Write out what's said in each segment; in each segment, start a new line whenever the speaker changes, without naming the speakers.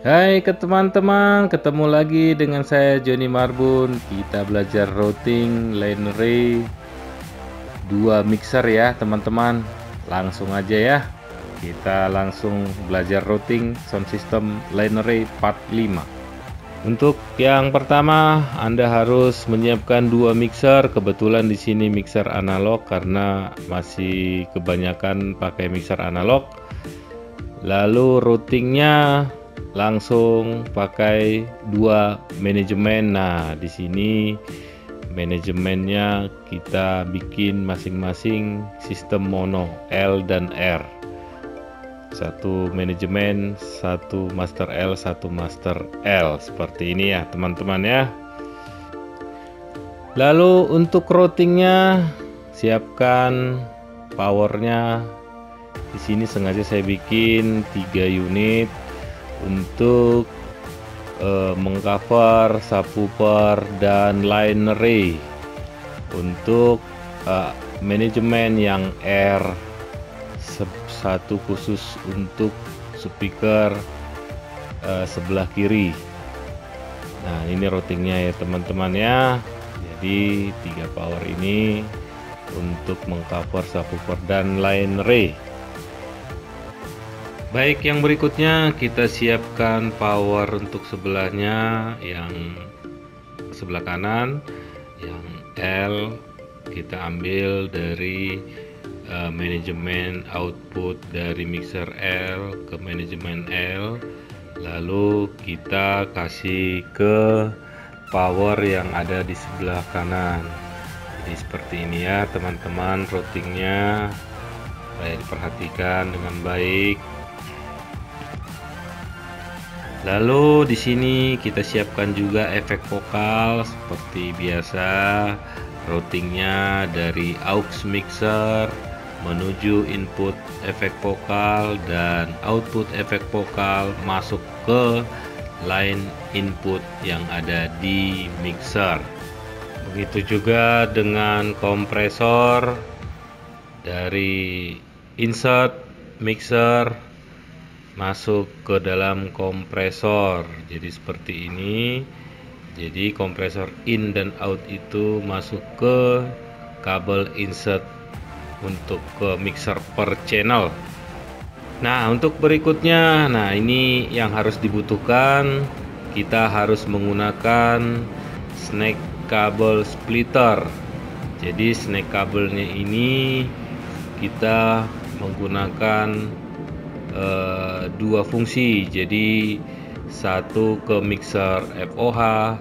Hai ke teman-teman, ketemu lagi dengan saya Joni Marbun. Kita belajar routing line array 2 mixer ya teman-teman. Langsung aja ya. Kita langsung belajar routing sound system line array part 5. Untuk yang pertama, Anda harus menyiapkan 2 mixer. Kebetulan di sini mixer analog karena masih kebanyakan pakai mixer analog. Lalu routingnya langsung pakai 2 manajemen. Nah, di sini manajemennya kita bikin masing-masing sistem mono L dan R. Satu manajemen, satu master L, satu master L. Seperti ini ya, teman-teman ya. Lalu untuk routingnya, siapkan powernya. Di sini sengaja saya bikin 3 unit untuk mengcover subwoofer dan line array. Untuk manajemen yang R, satu khusus untuk speaker sebelah kiri. Nah, ini routingnya ya teman-teman ya. Jadi 3 power ini untuk mengcover subwoofer dan line array. Baik, yang berikutnya kita siapkan power untuk sebelahnya, yang sebelah kanan, yang L kita ambil dari manajemen output dari mixer L ke manajemen L, lalu kita kasih ke power yang ada di sebelah kanan. Jadi seperti ini ya teman-teman routingnya, supaya diperhatikan dengan baik. Lalu di sini kita siapkan juga efek vokal seperti biasa. Routingnya dari aux mixer menuju input efek vokal dan output efek vokal masuk ke line input yang ada di mixer. Begitu juga dengan kompresor dari insert mixer masuk ke dalam kompresor. Jadi seperti ini. Jadi kompresor in dan out itu masuk ke kabel insert untuk ke mixer per channel. Nah, untuk berikutnya, nah ini yang harus dibutuhkan. Kita harus menggunakan snake kabel splitter. Jadi snake kabelnya ini kita menggunakan dua fungsi. Jadi satu ke mixer FOH,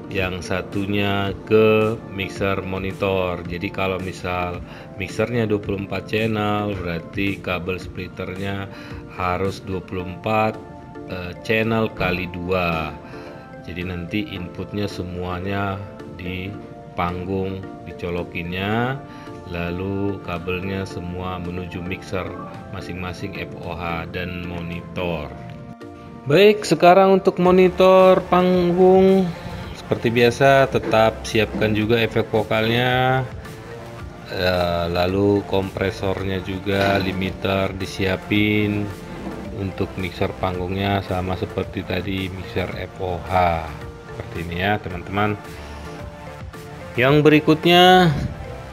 yang satunya ke mixer monitor. Jadi kalau misal mixernya 24 channel, berarti kabel splitternya harus 24 channel kali 2. Jadi nanti inputnya semuanya di panggung dicolokinnya, lalu kabelnya semua menuju mixer masing-masing FOH dan monitor. Baik, sekarang untuk monitor panggung seperti biasa tetap siapkan juga efek vokalnya, lalu kompresornya juga, limiter disiapin. Untuk mixer panggungnya sama seperti tadi mixer FOH, seperti ini ya teman-teman. Yang berikutnya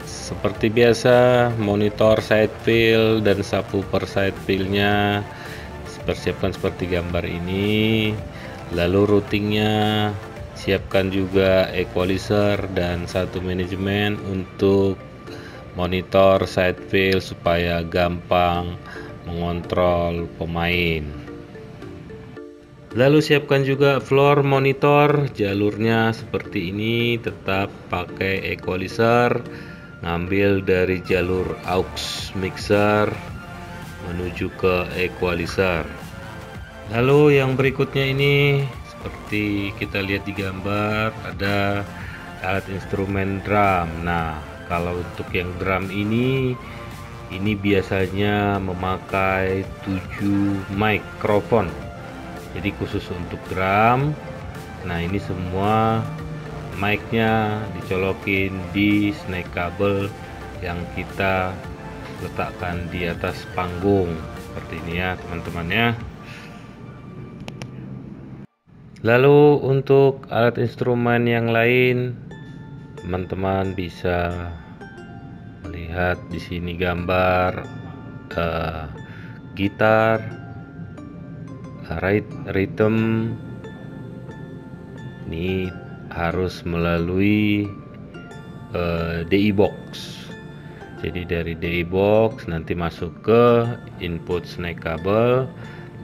seperti biasa, monitor side fill dan subwoofer side fill-nya persiapkan seperti gambar ini. Lalu routingnya siapkan juga equalizer dan satu manajemen untuk monitor side fill supaya gampang mengontrol pemain. Lalu siapkan juga floor monitor, jalurnya seperti ini, tetap pakai equalizer, ngambil dari jalur aux mixer menuju ke equalizer. Lalu yang berikutnya ini seperti kita lihat di gambar, ada alat instrumen drum. Nah, kalau untuk yang drum ini biasanya memakai 7 mikrofon. Jadi khusus untuk drum. Nah, ini semua mic-nya dicolokin di snake kabel yang kita letakkan di atas panggung seperti ini ya teman-teman ya. Lalu untuk alat instrumen yang lain, teman-teman bisa melihat di sini gambar gitar, rhythm. Ini harus melalui DI box. Jadi dari DI box nanti masuk ke input snack kabel.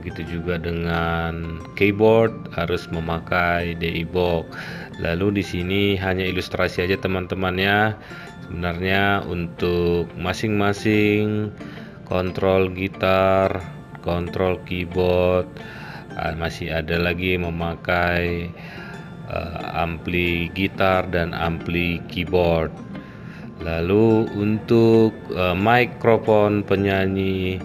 Begitu juga dengan keyboard harus memakai DI box. Lalu di sini hanya ilustrasi aja teman-teman ya. Sebenarnya untuk masing-masing kontrol gitar, kontrol keyboard, masih ada lagi memakai ampli gitar dan ampli keyboard. Lalu untuk mikrofon penyanyi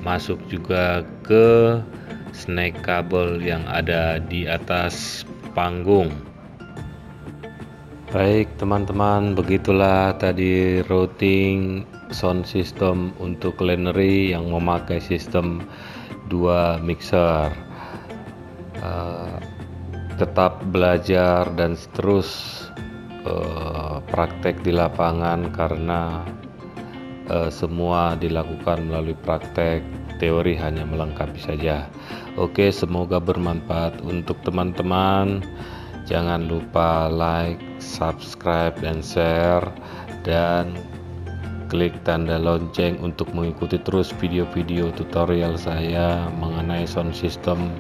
masuk juga ke snack kabel yang ada di atas panggung. Baik teman-teman, begitulah tadi routing sound system untuk Lannery yang memakai sistem 2 mixer. Tetap belajar dan terus praktek di lapangan karena semua dilakukan melalui praktek, teori hanya melengkapi saja. Oke, semoga bermanfaat untuk teman-teman. Jangan lupa like, subscribe, dan share, dan klik tanda lonceng untuk mengikuti terus video-video tutorial saya mengenai sound system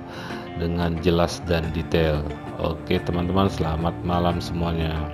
dengan jelas dan detail. Oke teman-teman, selamat malam semuanya.